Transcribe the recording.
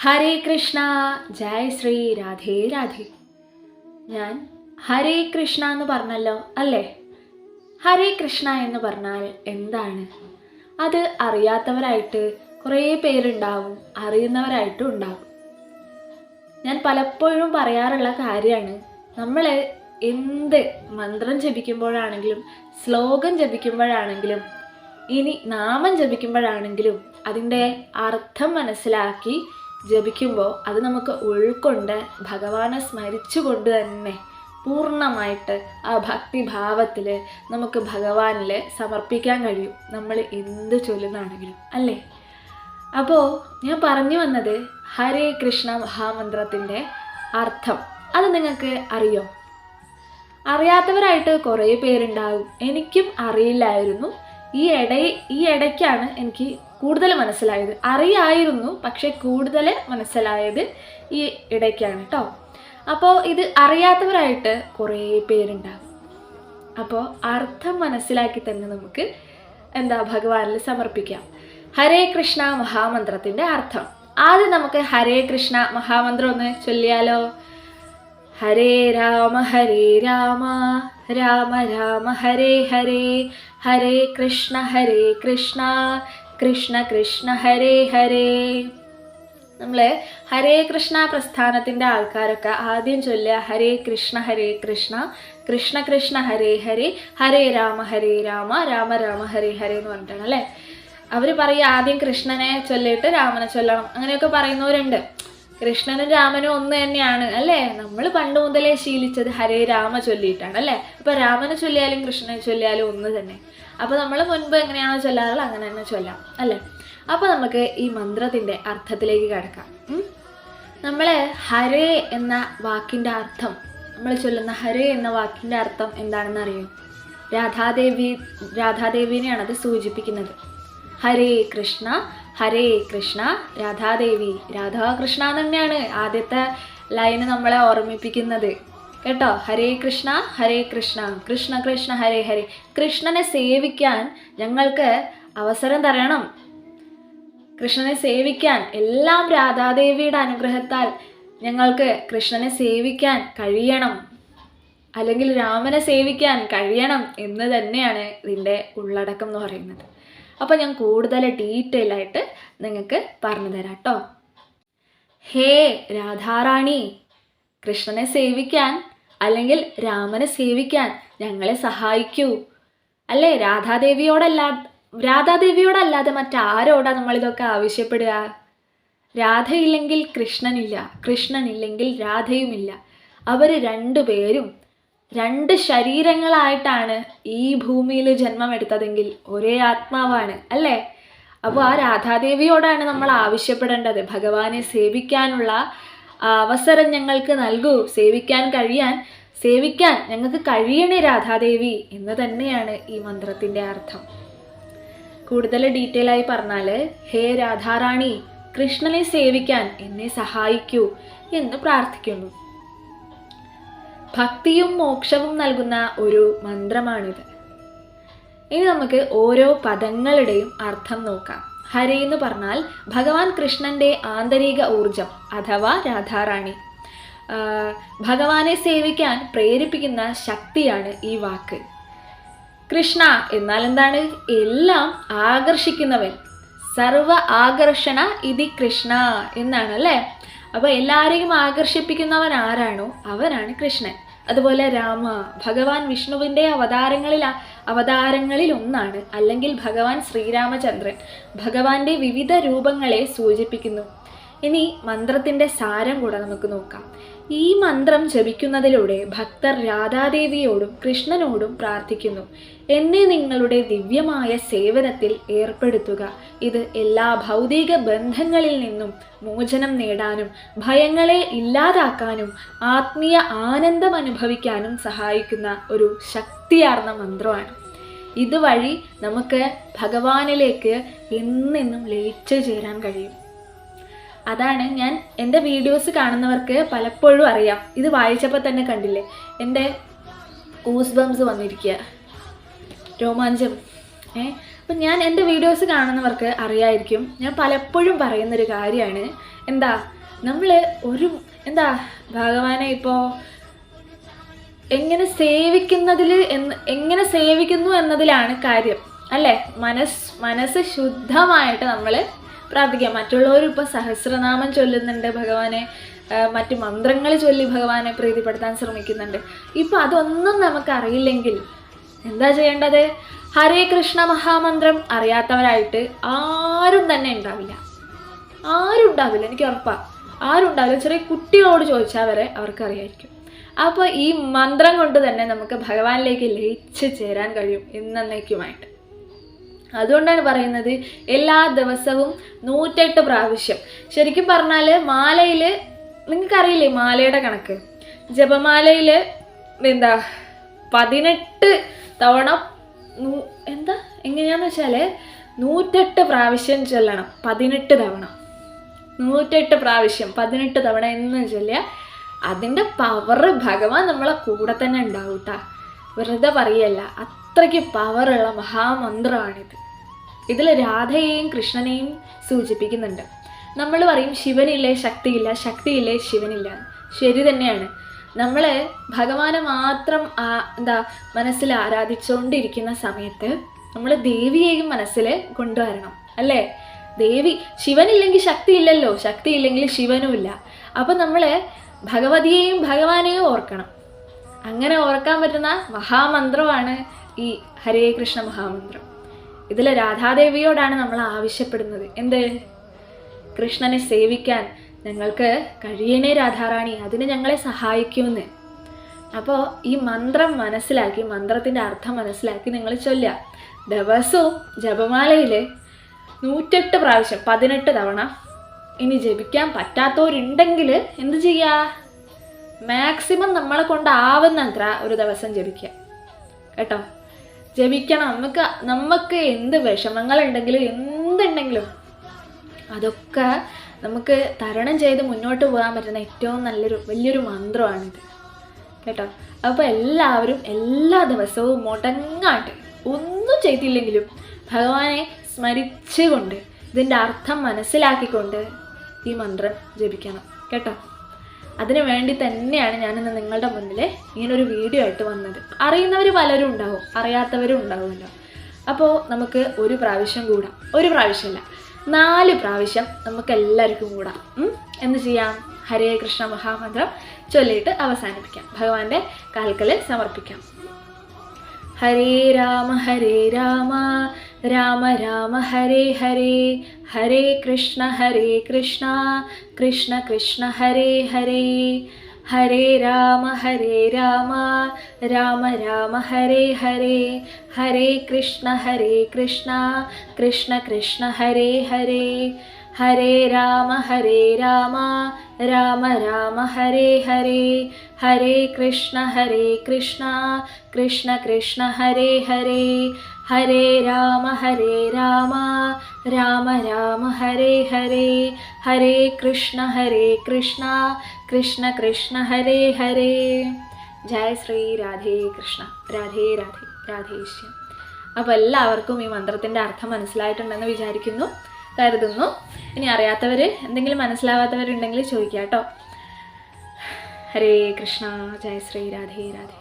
ഹരേ കൃഷ്ണ, ജയ് ശ്രീ രാധേ രാധേ. ഞാൻ ഹരേ കൃഷ്ണ എന്ന് പറഞ്ഞല്ലോ അല്ലേ? ഹരേ കൃഷ്ണ എന്ന് പറഞ്ഞാൽ എന്താണ്? അത് അറിയാത്തവരായിട്ട് കുറേ പേരുണ്ടാവും, അറിയുന്നവരായിട്ടും ഉണ്ടാവും. ഞാൻ പലപ്പോഴും പറയാറുള്ള കാര്യമാണ്, നമ്മൾ എന്ത് മന്ത്രം ജപിക്കുമ്പോഴാണെങ്കിലും ശ്ലോകം ജപിക്കുമ്പോഴാണെങ്കിലും ഇനി നാമം ജപിക്കുമ്പോഴാണെങ്കിലും അതിൻ്റെ അർത്ഥം മനസ്സിലാക്കി ജപിക്കുമ്പോൾ അത് നമുക്ക് ഉൾക്കൊണ്ട് ഭഗവാനെ സ്മരിച്ചുകൊണ്ട് തന്നെ പൂർണ്ണമായിട്ട് ആ ഭക്തിഭാവത്തിൽ നമുക്ക് ഭഗവാനിൽ സമർപ്പിക്കാൻ കഴിയും, നമ്മൾ എന്ത് ചൊല്ലുന്നാണെങ്കിലും അല്ലേ? അപ്പോൾ ഞാൻ പറഞ്ഞു വന്നത് ഹരേ കൃഷ്ണ മഹാമന്ത്രത്തിൻ്റെ അർത്ഥം അത് നിങ്ങൾക്ക് അറിയോ? അറിയാത്തവരായിട്ട് കുറേ പേരുണ്ടാകും. എനിക്കും അറിയില്ലായിരുന്നു. ഈ ഇടയ്ക്കാണ് എനിക്ക് കൂടുതൽ മനസ്സിലായത്. അറിയായിരുന്നു, പക്ഷെ കൂടുതൽ മനസ്സിലായത് ഈ ഇടയ്ക്കാണ് കേട്ടോ. അപ്പോൾ ഇത് അറിയാത്തവരായിട്ട് കുറേ പേരുണ്ടാകും. അപ്പോൾ അർത്ഥം മനസ്സിലാക്കി തന്നെ നമുക്ക് ഭഗവാനിൽ സമർപ്പിക്കാം. ഹരേ കൃഷ്ണ മഹാമന്ത്രത്തിൻ്റെ അർത്ഥം ആദ്യം നമുക്ക് ഹരേ കൃഷ്ണ മഹാമന്ത്രം ഒന്ന് ചൊല്ലിയാലോ? ഹരേ രാമ രാമ രാമ ഹരേ ഹരേ, ഹരേ കൃഷ്ണ കൃഷ്ണ കൃഷ്ണ ഹരേ ഹരേ. നമ്മൾ ഹരേ കൃഷ്ണ പ്രസ്ഥാനത്തിൻ്റെ ആൾക്കാരൊക്കെ ആദ്യം ചൊല്ലുക ഹരേ കൃഷ്ണ കൃഷ്ണ കൃഷ്ണ ഹരേ ഹരേ, ഹരേ രാമ രാമ രാമ ഹരേ ഹരേ എന്ന് പറഞ്ഞിട്ടാണ് അല്ലേ? അവർ പറയുക ആദ്യം കൃഷ്ണനെ ചൊല്ലിയിട്ട് രാമനെ ചൊല്ലണം, അങ്ങനെയൊക്കെ പറയുന്നവരുണ്ട്. കൃഷ്ണനും രാമനും ഒന്ന് തന്നെയാണ് അല്ലേ? നമ്മൾ പണ്ട് മുതലേ ശീലിച്ചത് ഹരേ രാമ ചൊല്ലിയിട്ടാണ് അല്ലേ? അപ്പോൾ രാമനെ ചൊല്ലിയാലും കൃഷ്ണനെ ചൊല്ലിയാലും ഒന്ന് തന്നെ. അപ്പോൾ നമ്മൾ മുൻപ് എങ്ങനെയാണോ ചൊല്ലാറുള്ളത് അങ്ങനെ തന്നെ ചൊല്ലാം അല്ലേ? അപ്പോൾ നമുക്ക് ഈ മന്ത്രത്തിൻ്റെ അർത്ഥത്തിലേക്ക് കടക്കാം. നമ്മൾ ഹരേ എന്ന വാക്കിൻ്റെ അർത്ഥം, നമ്മൾ ചൊല്ലുന്ന ഹരേ എന്ന വാക്കിൻ്റെ അർത്ഥം എന്താണെന്ന് അറിയോ? രാധാദേവിനെയാണ് അത് സൂചിപ്പിക്കുന്നത്. ഹരേ കൃഷ്ണ രാധാദേവി, രാധാകൃഷ്ണ തന്നെയാണ് ആദ്യത്തെ ലൈന് നമ്മളെ ഓർമ്മിപ്പിക്കുന്നത് കേട്ടോ. ഹരേ കൃഷ്ണ കൃഷ്ണ കൃഷ്ണ ഹരേ ഹരേ. കൃഷ്ണനെ സേവിക്കാൻ ഞങ്ങൾക്ക് അവസരം തരണം, കൃഷ്ണനെ സേവിക്കാൻ എല്ലാം രാധാദേവിയുടെ അനുഗ്രഹത്താൽ ഞങ്ങൾക്ക് കൃഷ്ണനെ സേവിക്കാൻ കഴിയണം, അല്ലെങ്കിൽ രാമനെ സേവിക്കാൻ കഴിയണം എന്ന് തന്നെയാണ് ഇതിൻ്റെ ഉള്ളടക്കം എന്ന് പറയുന്നത്. അപ്പോൾ ഞാൻ കൂടുതൽ ഡീറ്റെയിൽ ആയിട്ട് നിങ്ങൾക്ക് പറഞ്ഞു തരാം കേട്ടോ. ഹേ രാധാറാണി, കൃഷ്ണനെ സേവിക്കാൻ അല്ലെങ്കിൽ രാമനെ സേവിക്കാൻ ഞങ്ങളെ സഹായിക്കൂ അല്ലേ? രാധാദേവിയോടല്ലാതെ മറ്റാരോടാ നമ്മളിതൊക്കെ ആവശ്യപ്പെടുക? രാധയില്ലെങ്കിൽ കൃഷ്ണനില്ല, കൃഷ്ണനില്ലെങ്കിൽ രാധയുമില്ല. അവർ രണ്ടുപേരും രണ്ട് ശരീരങ്ങളായിട്ടാണ് ഈ ഭൂമിയിൽ ജന്മമെടുത്തതെങ്കിൽ ഒരേ ആത്മാവാണ് അല്ലേ? അപ്പോൾ ആ രാധാദേവിയോടാണ് നമ്മൾ ആവശ്യപ്പെടേണ്ടത്, ഭഗവാനെ സേവിക്കാനുള്ള അവസരം ഞങ്ങൾക്ക് നൽകൂ, സേവിക്കാൻ ഞങ്ങൾക്ക് കഴിയണേ രാധാദേവി എന്ന് തന്നെയാണ് ഈ മന്ത്രത്തിൻ്റെ അർത്ഥം. കൂടുതൽ ഡീറ്റെയിൽ ആയി പറഞ്ഞാൽ ഹേ രാധാറാണി, കൃഷ്ണനെ സേവിക്കാൻ എന്നെ സഹായിക്കൂ എന്ന് പ്രാർത്ഥിക്കുന്നു. ഭക്തിയും മോക്ഷവും നൽകുന്ന ഒരു മന്ത്രമാണിത്. ഇനി നമുക്ക് ഓരോ പദങ്ങളുടെയും അർത്ഥം നോക്കാം. ഹരേ എന്ന് പറഞ്ഞാൽ ഭഗവാൻ കൃഷ്ണന്റെ ആന്തരിക ഊർജം അഥവാ രാധാറാണി. ഭഗവാനെ സേവിക്കാൻ പ്രേരിപ്പിക്കുന്ന ശക്തിയാണ് ഈ വാക്ക്. കൃഷ്ണ എന്നാൽ എന്താണ്? എല്ലാം ആകർഷിക്കുന്നവൻ, സർവ ആകർഷണ ഇതി കൃഷ്ണ എന്നാണ് അല്ലേ? അപ്പോൾ എല്ലാവരെയും ആകർഷിപ്പിക്കുന്നവൻ ആരാണോ അവനാണ് കൃഷ്ണൻ. അതുപോലെ രാമ, ഭഗവാൻ വിഷ്ണുവിൻ്റെ അവതാരങ്ങളിൽ ഒന്നാണ്, അല്ലെങ്കിൽ ഭഗവാൻ ശ്രീരാമചന്ദ്രൻ ഭഗവാന്റെ വിവിധ രൂപങ്ങളെ സൂചിപ്പിക്കുന്നു. ഇനി മന്ത്രത്തിൻ്റെ സാരം കൂടെ നമുക്ക് നോക്കാം. ഈ മന്ത്രം ജപിക്കുന്നതിലൂടെ ഭക്തർ രാധാദേവിയോടും കൃഷ്ണനോടും പ്രാർത്ഥിക്കുന്നു, എന്നെ നിങ്ങളുടെ ദിവ്യമായ സേവനത്തിൽ ഏർപ്പെടുത്തുക. ഇത് എല്ലാ ഭൗതിക ബന്ധങ്ങളിൽ നിന്നും മോചനം നേടാനും ഭയങ്ങളെ ഇല്ലാതാക്കാനും ആത്മീയ ആനന്ദം അനുഭവിക്കാനും സഹായിക്കുന്ന ഒരു ശക്തിയാർന്ന മന്ത്രമാണ്. ഇതുവഴി നമുക്ക് ഭഗവാനിലേക്ക് എന്നെന്നും ലയിച്ചു ചേരാൻ കഴിയും. അതാണ് ഞാൻ എൻ്റെ വീഡിയോസ് കാണുന്നവർക്ക് പലപ്പോഴും അറിയാം. ഇത് വായിച്ചപ്പോൾ തന്നെ കണ്ടില്ലേ, എൻ്റെ ഗൂസ് ബംസ് വന്നിരിക്കുക, രോമാഞ്ചം. അപ്പം ഞാൻ എൻ്റെ വീഡിയോസ് കാണുന്നവർക്ക് അറിയായിരിക്കും, ഞാൻ പലപ്പോഴും പറയുന്നൊരു കാര്യമാണ് എന്താ നമ്മൾ ഭഗവാനെ ഇപ്പോൾ എങ്ങനെ സേവിക്കുന്നു എന്നതിലാണ് കാര്യം അല്ലേ. മനസ്സ് ശുദ്ധമായിട്ട് നമ്മൾ പ്രാർത്ഥിക്കാം. മറ്റുള്ളവർ ഇപ്പോൾ സഹസ്രനാമം ചൊല്ലുന്നുണ്ട്, ഭഗവാനെ മറ്റു മന്ത്രങ്ങൾ ചൊല്ലി ഭഗവാനെ പ്രീതിപ്പെടുത്താൻ ശ്രമിക്കുന്നുണ്ട്. ഇപ്പം അതൊന്നും നമുക്കറിയില്ലെങ്കിൽ എന്താ ചെയ്യേണ്ടത്? ഹരേ കൃഷ്ണ മഹാമന്ത്രം അറിയാത്തവരായിട്ട് ആരും തന്നെ ഉണ്ടാവില്ല. എനിക്ക് ഉറപ്പാണ്, ആരും ഉണ്ടാവില്ല. ചെറിയ കുട്ടികളോട് ചോദിച്ചാൽ വരെ അവർക്കറിയായിരിക്കും. അപ്പോൾ ഈ മന്ത്രം കൊണ്ട് തന്നെ നമുക്ക് ഭഗവാനിലേക്ക് ലയിച്ച് ചേരാൻ കഴിയും എന്നേക്കുമായിട്ട്. അതുകൊണ്ടാണ് പറയുന്നത് എല്ലാ ദിവസവും 108 പ്രാവശ്യം. ശരിക്കും പറഞ്ഞാൽ മാലയിൽ നിങ്ങൾക്കറിയില്ലേ മാലയുടെ കണക്ക്? ജപമാലയിൽ 18 തവണ എങ്ങനെയാന്ന് വെച്ചാൽ 108 പ്രാവശ്യം ചൊല്ലണം. 18 തവണ 108 പ്രാവശ്യം 18 തവണ എന്ന് ചൊല്ലിയ അതിൻ്റെ പവർ ഭഗവാൻ നമ്മളെ കൂടെ തന്നെ ഉണ്ടാവും കേട്ടോ. വെറുതെ പറയല്ല, അത്രയ്ക്ക് പവറുള്ള മഹാമന്ത്രമാണിത്. ഇതിൽ രാധയെയും കൃഷ്ണനെയും സൂചിപ്പിക്കുന്നുണ്ട്. നമ്മൾ പറയും ശിവനില്ലേ ശക്തിയില്ല, ശക്തിയില്ലേ ശിവനില്ല. ശരി തന്നെയാണ്. നമ്മൾ ഭഗവാനെ മാത്രം മനസ്സിൽ ആരാധിച്ചുകൊണ്ടിരിക്കുന്ന സമയത്ത് നമ്മൾ ദേവിയെയും മനസ്സിൽ കൊണ്ടുവരണം അല്ലേ. ശിവനില്ലെങ്കിൽ ശക്തിയില്ലല്ലോ, ശക്തിയില്ലെങ്കിൽ ശിവനുമില്ല. അപ്പം നമ്മൾ ഭഗവതിയെയും ഭഗവാനെയും ഓർക്കണം. അങ്ങനെ ഓർക്കാൻ പറ്റുന്ന മഹാമന്ത്രമാണ് ഈ ഹരേ കൃഷ്ണ മഹാമന്ത്രം. ഇതിൽ രാധാദേവിയോടാണ് നമ്മൾ ആവശ്യപ്പെടുന്നത്. കൃഷ്ണനെ സേവിക്കാൻ ഞങ്ങൾക്ക് കഴിയണേ രാധാറാണി, അതിന് ഞങ്ങളെ സഹായിക്കുമെന്ന്. അപ്പോൾ ഈ മന്ത്രം മനസ്സിലാക്കി, മന്ത്രത്തിൻ്റെ അർത്ഥം മനസ്സിലാക്കി നിങ്ങൾ ചൊല്ലുക. ദിവസവും ജപമാലയിൽ 108 പ്രാവശ്യം 18 തവണ. ഇനി ജപിക്കാൻ പറ്റാത്തവരുണ്ടെങ്കിൽ എന്ത് ചെയ്യുക? മാക്സിമം നമ്മളെ കൊണ്ടാവുന്നത്ര ഒരു ദിവസം ജപിക്കുക കേട്ടോ. ജപിക്കണം. നമുക്ക് എന്ത് വിഷമങ്ങളുണ്ടെങ്കിലും എന്തുണ്ടെങ്കിലും അതൊക്കെ നമുക്ക് തരണം ചെയ്ത് മുന്നോട്ട് പോകാൻ പറ്റുന്ന ഏറ്റവും വലിയൊരു മന്ത്രമാണിത് കേട്ടോ. അപ്പോൾ എല്ലാവരും എല്ലാ ദിവസവും മുടങ്ങാട്ട് ഒന്നും ചെയ്തില്ലെങ്കിലും ഭഗവാനെ സ്മരിച്ചുകൊണ്ട് ഇതിൻ്റെ അർത്ഥം മനസ്സിലാക്കിക്കൊണ്ട് ഈ മന്ത്രം ജപിക്കണം കേട്ടോ. അതിനു വേണ്ടി തന്നെയാണ് ഞാനിന്ന് നിങ്ങളുടെ മുന്നിൽ ഇങ്ങനൊരു വീഡിയോ ആയിട്ട് വന്നത്. അറിയുന്നവർ പലരും ഉണ്ടാവും, അറിയാത്തവരും ഉണ്ടാവുമല്ലോ. അപ്പോൾ നമുക്ക് ഒരു പ്രാവശ്യം കൂടാം. ഒരു പ്രാവശ്യമല്ല, 4 പ്രാവശ്യം നമുക്ക് എല്ലാവർക്കും കൂടാം. എന്ത് ചെയ്യാം? ഹരേ കൃഷ്ണ മഹാമന്ത്രം ചൊല്ലിയിട്ട് അവസാനിപ്പിക്കാം, ഭഗവാന്റെ കാൽക്കലിൽ സമർപ്പിക്കാം. ഹരേ രാമ രാമ രാമ ഹരേ ഹരേ, ഹരേ കൃഷ്ണ കൃഷ്ണ കൃഷ്ണ ഹരേ ഹരേ, ഹരേ രാമ രാമ രാമ ഹരേ ഹരേ, ഹരേ കൃഷ്ണ കൃഷ്ണ കൃഷ്ണ ഹരേ ഹരേ, ഹരേ രാമ രാമ രാമ ഹരേ ഹരേ, ഹരേ കൃഷ്ണ കൃഷ്ണ കൃഷ്ണ ഹരേ ഹരേ, ഹരേ രാമ രാമ രാമ ഹരേ ഹരേ, ഹരേ കൃഷ്ണ കൃഷ്ണ കൃഷ്ണ ഹരേ ഹരേ. ജയ ശ്രീ രാധേ കൃഷ്ണ. രാധേ രാധേ രാധേശ്യം. അപ്പോൾ എല്ലാവർക്കും ഈ മന്ത്രത്തിൻ്റെ അർത്ഥം മനസ്സിലായിട്ടുണ്ടെന്ന് കരുതുന്നു. ഇനി അറിയാത്തവർ, എന്തെങ്കിലും മനസ്സിലാവാത്തവരുണ്ടെങ്കിൽ ചോദിക്കാം കേട്ടോ. ഹരേ കൃഷ്ണ. ജയ ശ്രീ രാധേ രാധേ.